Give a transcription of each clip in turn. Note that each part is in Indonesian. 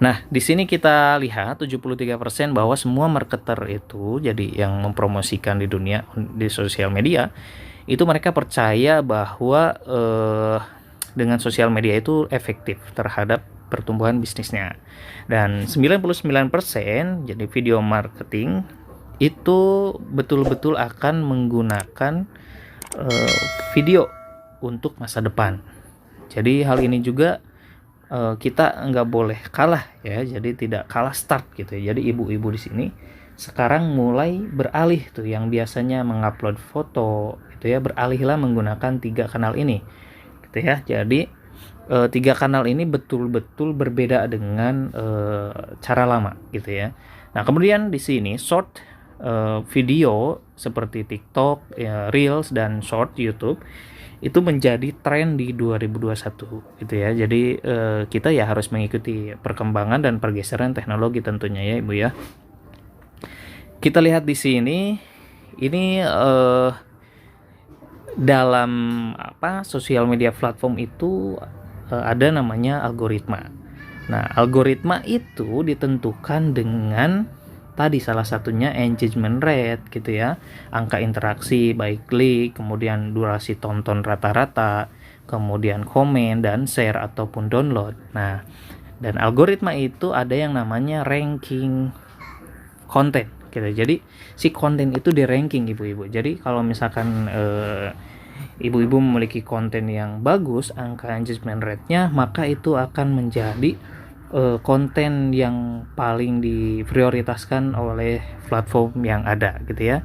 Nah, di sini kita lihat 73% bahwa semua marketer itu, jadi yang mempromosikan di dunia di sosial media, itu mereka percaya bahwa dengan sosial media itu efektif terhadap pertumbuhan bisnisnya. Dan 99% jadi video marketing itu betul-betul akan menggunakan video untuk masa depan. Jadi hal ini juga kita nggak boleh kalah ya, jadi tidak kalah start gitu ya. Jadi ibu-ibu di sini sekarang mulai beralih tuh, yang biasanya mengupload foto gitu ya, beralihlah menggunakan 3 kanal ini gitu ya. Jadi 3 kanal ini betul-betul berbeda dengan cara lama gitu ya. Nah, kemudian di sini short video seperti TikTok, ya, Reels dan short YouTube itu menjadi tren di 2021 gitu ya. Jadi kita ya harus mengikuti perkembangan dan pergeseran teknologi tentunya ya Ibu ya. Kita lihat di sini ini dalam sosial media platform itu ada namanya algoritma. Nah, algoritma itu ditentukan dengan tadi salah satunya engagement rate gitu ya, angka interaksi baik klik, kemudian durasi tonton rata-rata, kemudian komen dan share ataupun download. Nah, dan algoritma itu ada yang namanya ranking konten gitu. Jadi si konten itu di ranking ibu-ibu. Jadi kalau misalkan ibu-ibu memiliki konten yang bagus, angka engagement rate-nya, maka itu akan menjadi konten yang paling diprioritaskan oleh platform yang ada gitu ya.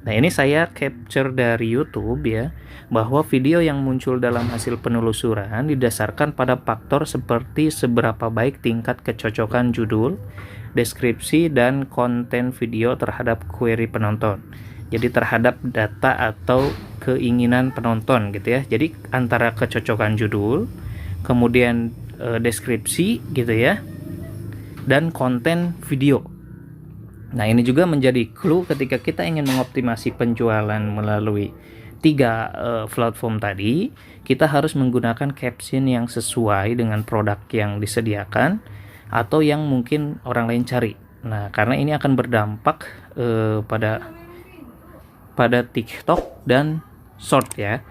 Nah, ini saya capture dari YouTube ya, bahwa video yang muncul dalam hasil penelusuran didasarkan pada faktor seperti seberapa baik tingkat kecocokan judul, deskripsi, dan konten video terhadap query penonton. Jadi terhadap data atau keinginan penonton gitu ya. Jadi antara kecocokan judul, kemudian deskripsi gitu ya, dan konten video. Nah, ini juga menjadi clue ketika kita ingin mengoptimasi penjualan melalui 3 platform tadi. Kita harus menggunakan caption yang sesuai dengan produk yang disediakan atau yang mungkin orang lain cari. Nah, karena ini akan berdampak pada TikTok dan short ya.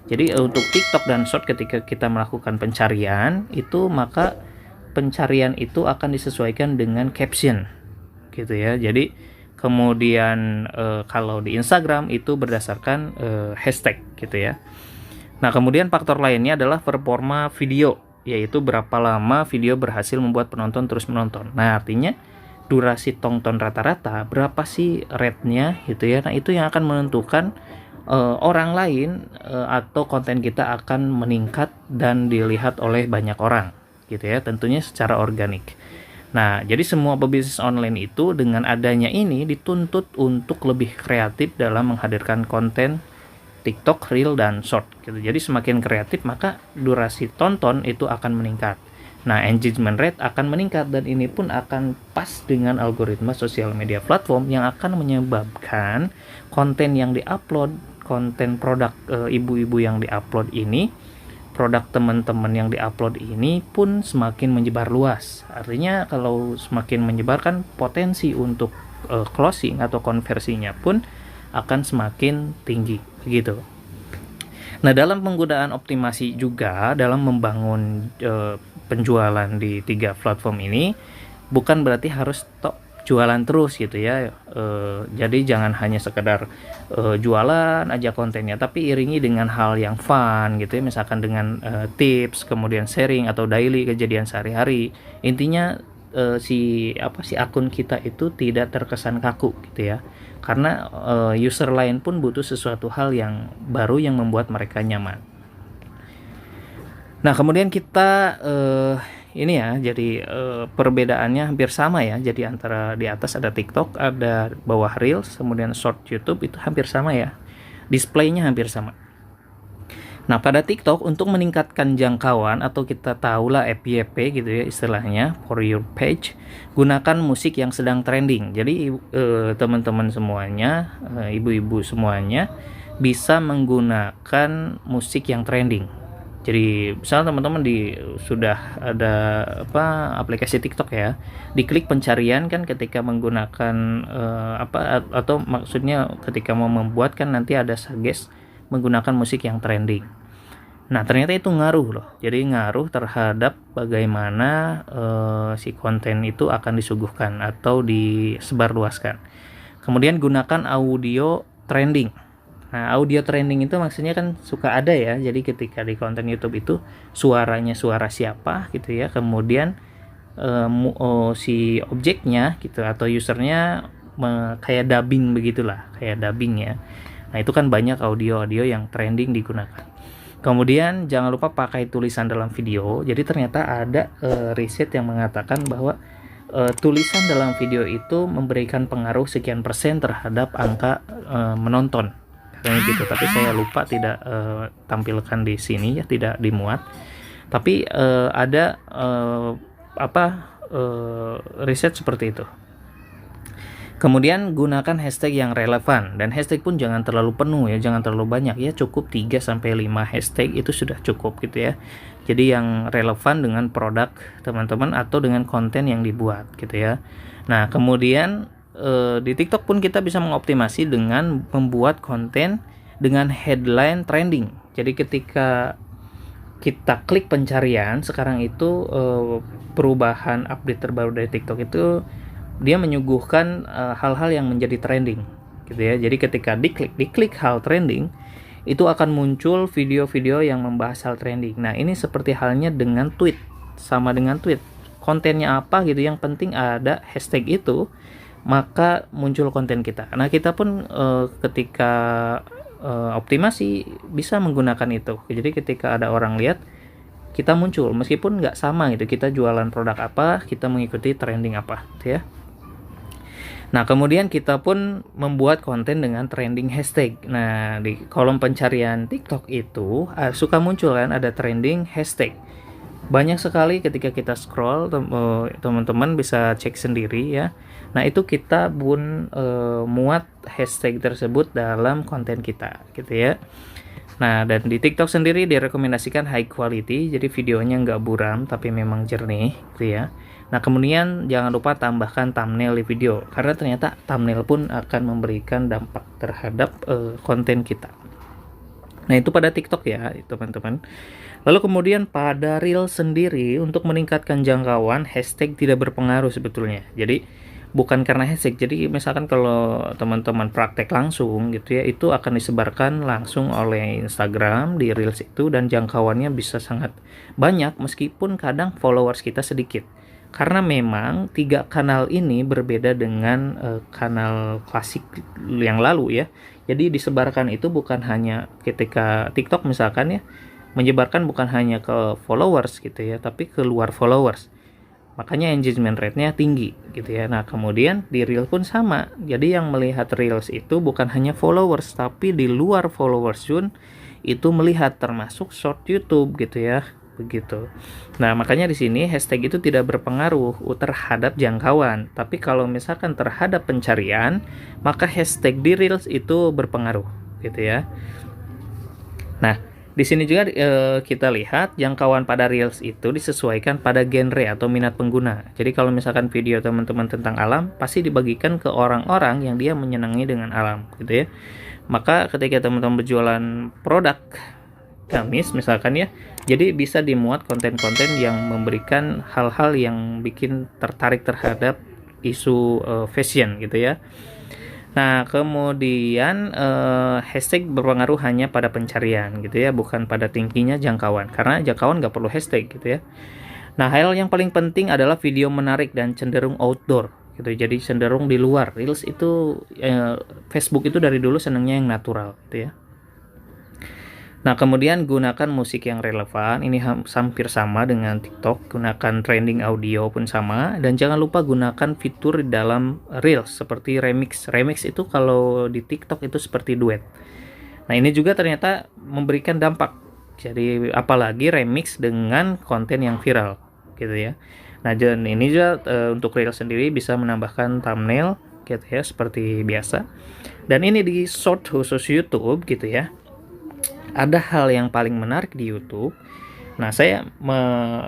Jadi untuk TikTok dan short, ketika kita melakukan pencarian itu, maka pencarian itu akan disesuaikan dengan caption gitu ya. Jadi kemudian kalau di Instagram itu berdasarkan hashtag gitu ya. Nah, kemudian faktor lainnya adalah performa video, yaitu berapa lama video berhasil membuat penonton terus menonton. Nah, artinya durasi tonton rata-rata berapa sih rate-nya gitu ya. Nah, itu yang akan menentukan orang lain atau konten kita akan meningkat dan dilihat oleh banyak orang gitu ya, tentunya secara organik. Nah, jadi semua pebisnis online itu dengan adanya ini dituntut untuk lebih kreatif dalam menghadirkan konten TikTok, Reel, dan Short gitu. Jadi semakin kreatif maka durasi tonton itu akan meningkat. Nah, engagement rate akan meningkat, dan ini pun akan pas dengan algoritma sosial media platform yang akan menyebabkan konten yang diupload, konten produk ibu-ibu yang diupload ini, produk teman-teman yang diupload ini pun semakin menyebar luas. Artinya kalau semakin menyebar kan potensi untuk closing atau konversinya pun akan semakin tinggi gitu. Nah, dalam penggunaan optimasi juga dalam membangun penjualan di 3 platform ini bukan berarti harus jualan terus gitu ya. Jadi jangan hanya sekedar jualan aja kontennya, tapi iringi dengan hal yang fun gitu ya, misalkan dengan tips, kemudian sharing atau daily kejadian sehari-hari. Intinya si akun kita itu tidak terkesan kaku gitu ya, karena user lain pun butuh sesuatu hal yang baru yang membuat mereka nyaman. Nah, kemudian kita ini ya, jadi perbedaannya hampir sama ya. Jadi antara di atas ada TikTok, ada bawah Reels, kemudian short YouTube itu hampir sama ya. Displaynya hampir sama. Nah, pada TikTok untuk meningkatkan jangkauan atau kita tahulah FYP gitu ya istilahnya, for your page, gunakan musik yang sedang trending. Jadi teman-teman semuanya, ibu-ibu semuanya bisa menggunakan musik yang trending Jadi misalnya teman-teman sudah ada aplikasi TikTok ya, diklik pencarian kan ketika menggunakan atau maksudnya ketika mau membuat kan nanti ada suggest menggunakan musik yang trending. Nah ternyata itu ngaruh loh, jadi ngaruh terhadap bagaimana si konten itu akan disuguhkan atau disebarluaskan. Kemudian gunakan audio trending. Nah, audio trending itu maksudnya kan suka ada ya. Jadi ketika di konten YouTube itu suaranya suara siapa gitu ya. Kemudian si objeknya gitu atau usernya kayak dubbing begitulah, kayak dubbing ya. Nah, itu kan banyak audio-audio yang trending digunakan. Kemudian jangan lupa pakai tulisan dalam video. Jadi ternyata ada riset yang mengatakan bahwa tulisan dalam video itu memberikan pengaruh sekian persen terhadap angka menonton. Katanya gitu, tapi saya lupa tidak tampilkan di sini ya, tidak dimuat. Tapi ada riset seperti itu. Kemudian gunakan hashtag yang relevan, dan hashtag pun jangan terlalu penuh ya, jangan terlalu banyak ya, cukup 3 sampai 5 hashtag itu sudah cukup gitu ya. Jadi yang relevan dengan produk teman-teman atau dengan konten yang dibuat gitu ya. Nah, kemudian di TikTok pun kita bisa mengoptimasi dengan membuat konten dengan headline trending. Jadi ketika kita klik pencarian sekarang itu perubahan update terbaru dari TikTok itu dia menyuguhkan hal-hal yang menjadi trending gitu ya. Jadi ketika diklik hal trending itu akan muncul video-video yang membahas hal trending. Nah, ini seperti halnya dengan tweet, sama dengan tweet. Kontennya apa gitu, yang penting ada hashtag itu, maka muncul konten kita. Nah, kita pun ketika optimasi bisa menggunakan itu. Jadi ketika ada orang lihat, kita muncul meskipun nggak sama gitu, kita jualan produk apa, kita mengikuti trending apa gitu ya. Nah, kemudian kita pun membuat konten dengan trending hashtag. Nah, di kolom pencarian TikTok itu suka muncul kan ada trending hashtag. Banyak sekali ketika kita scroll, teman-teman bisa cek sendiri ya. Nah, itu kita pun muat hashtag tersebut dalam konten kita gitu ya. Nah, dan di TikTok sendiri direkomendasikan high quality, jadi videonya nggak buram tapi memang jernih gitu ya. Nah, kemudian jangan lupa tambahkan thumbnail di video, karena ternyata thumbnail pun akan memberikan dampak terhadap konten kita. Nah, itu pada TikTok ya teman-teman. Lalu kemudian pada Reel sendiri, untuk meningkatkan jangkauan, hashtag tidak berpengaruh sebetulnya. Jadi bukan karena hashtag. Jadi misalkan kalau teman-teman praktek langsung gitu ya, itu akan disebarkan langsung oleh Instagram di Reels itu, dan jangkauannya bisa sangat banyak meskipun kadang followers kita sedikit. Karena memang 3 kanal ini berbeda dengan kanal klasik yang lalu ya. Jadi disebarkan itu bukan hanya ketika TikTok misalkan ya, menyebarkan bukan hanya ke followers gitu ya, tapi ke luar followers. Makanya engagement rate-nya tinggi gitu ya. Nah, kemudian di Reels pun sama. Jadi yang melihat Reels itu bukan hanya followers, tapi di luar followers pun itu melihat, termasuk short YouTube gitu ya. Begitu. Nah, makanya di sini hashtag itu tidak berpengaruh terhadap jangkauan, tapi kalau misalkan terhadap pencarian, maka hashtag di Reels itu berpengaruh gitu ya. Nah, di sini juga kita lihat jangkauan pada Reels itu disesuaikan pada genre atau minat pengguna. Jadi kalau misalkan video teman-teman tentang alam, pasti dibagikan ke orang-orang yang dia menyenangi dengan alam gitu ya. Maka ketika teman-teman berjualan produk gamis misalkan ya, jadi bisa dimuat konten-konten yang memberikan hal-hal yang bikin tertarik terhadap isu fashion gitu ya. Nah, kemudian hashtag berpengaruh hanya pada pencarian gitu ya, bukan pada tingginya jangkauan, karena jangkauan nggak perlu hashtag gitu ya. Nah, hal yang paling penting adalah video menarik dan cenderung outdoor gitu, jadi cenderung di luar. Reels itu Facebook itu dari dulu senangnya yang natural gitu ya. Nah, kemudian gunakan musik yang relevan, ini hampir sama dengan TikTok, gunakan trending audio pun sama, dan jangan lupa gunakan fitur di dalam Reels seperti remix. Remix itu kalau di TikTok itu seperti duet. Nah, ini juga ternyata memberikan dampak. Jadi apalagi remix dengan konten yang viral gitu ya. Nah, dan ini juga untuk Reels sendiri bisa menambahkan thumbnail gitu ya, seperti biasa. Dan ini di short khusus YouTube gitu ya. Ada hal yang paling menarik di YouTube. Nah, saya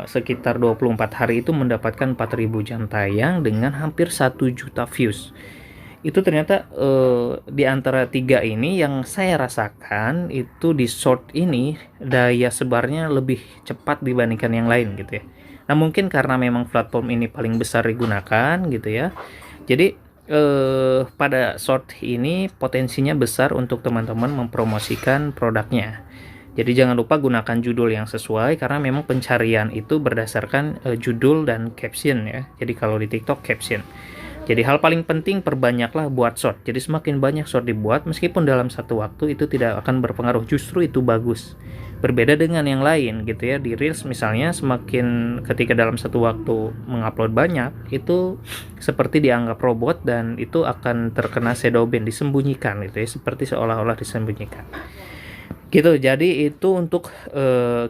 sekitar 24 hari itu mendapatkan 4.000 jam tayang dengan hampir 1 juta views. Itu ternyata di antara tiga ini yang saya rasakan itu di short ini daya sebarnya lebih cepat dibandingkan yang lain gitu ya. Nah, mungkin karena memang platform ini paling besar digunakan gitu ya. Jadi pada short ini potensinya besar untuk teman-teman mempromosikan produknya. Jadi jangan lupa gunakan judul yang sesuai karena memang pencarian itu berdasarkan judul dan caption ya. Jadi kalau di TikTok caption. Jadi hal paling penting perbanyaklah buat short. Jadi semakin banyak short dibuat meskipun dalam satu waktu itu tidak akan berpengaruh, justru itu bagus. Berbeda dengan yang lain gitu ya. Di Reels misalnya semakin ketika dalam satu waktu mengupload banyak itu seperti dianggap robot dan itu akan terkena shadow ban, disembunyikan gitu ya, seperti seolah-olah disembunyikan. Gitu. Jadi itu untuk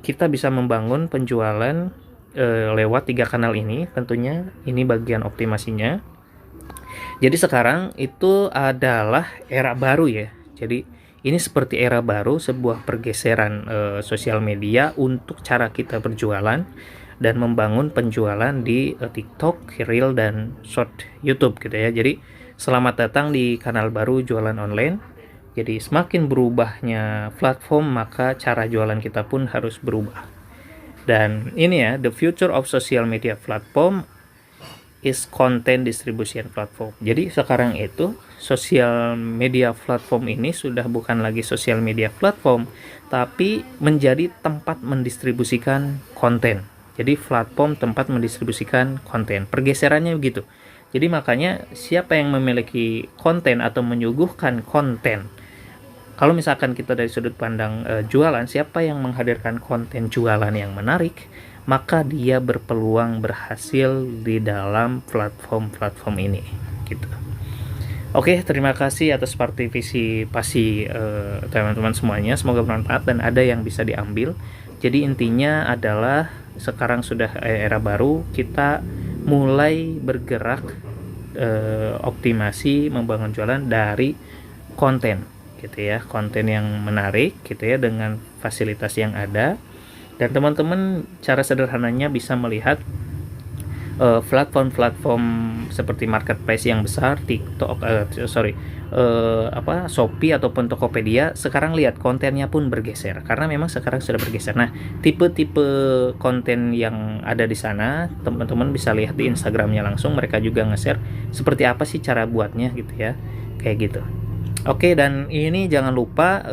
kita bisa membangun penjualan lewat 3 kanal ini. Tentunya ini bagian optimasinya. Jadi sekarang itu adalah era baru ya. Jadi ini seperti era baru, sebuah pergeseran sosial media untuk cara kita berjualan dan membangun penjualan di TikTok, Reel dan Short YouTube gitu ya. Jadi selamat datang di kanal baru jualan online. Jadi semakin berubahnya platform, maka cara jualan kita pun harus berubah. Dan ini ya, the future of social media platform is content distribution platform. Jadi sekarang itu social media platform ini sudah bukan lagi social media platform, tapi menjadi tempat mendistribusikan konten. Jadi platform tempat mendistribusikan konten. Pergeserannya begitu. Jadi makanya siapa yang memiliki konten atau menyuguhkan konten, kalau misalkan kita dari sudut pandang jualan, siapa yang menghadirkan konten jualan yang menarik, maka dia berpeluang berhasil di dalam platform-platform ini gitu. Oke, terima kasih atas partisipasi teman-teman semuanya. Semoga bermanfaat dan ada yang bisa diambil. Jadi intinya adalah sekarang sudah era baru, kita mulai bergerak optimasi membangun jualan dari konten gitu ya, konten yang menarik gitu ya dengan fasilitas yang ada. Dan teman-teman cara sederhananya bisa melihat platform-platform seperti marketplace yang besar, TikTok, Shopee ataupun Tokopedia. Sekarang lihat kontennya pun bergeser karena memang sekarang sudah bergeser. Nah, tipe-tipe konten yang ada di sana teman-teman bisa lihat di Instagramnya langsung. Mereka juga nge-share seperti apa sih cara buatnya gitu ya, kayak gitu. Oke, dan ini jangan lupa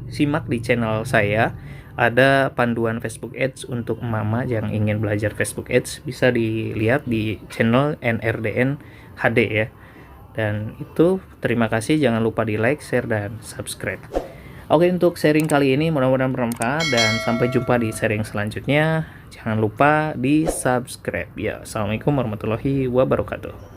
simak di channel saya. Ada panduan Facebook Ads untuk mama yang ingin belajar Facebook Ads. Bisa dilihat di channel NRDN HD ya. Dan itu terima kasih, jangan lupa di like, share, dan subscribe. Oke, untuk sharing kali ini mudah-mudahan bermanfaat dan sampai jumpa di sharing selanjutnya. Jangan lupa di subscribe ya. Assalamualaikum warahmatullahi wabarakatuh.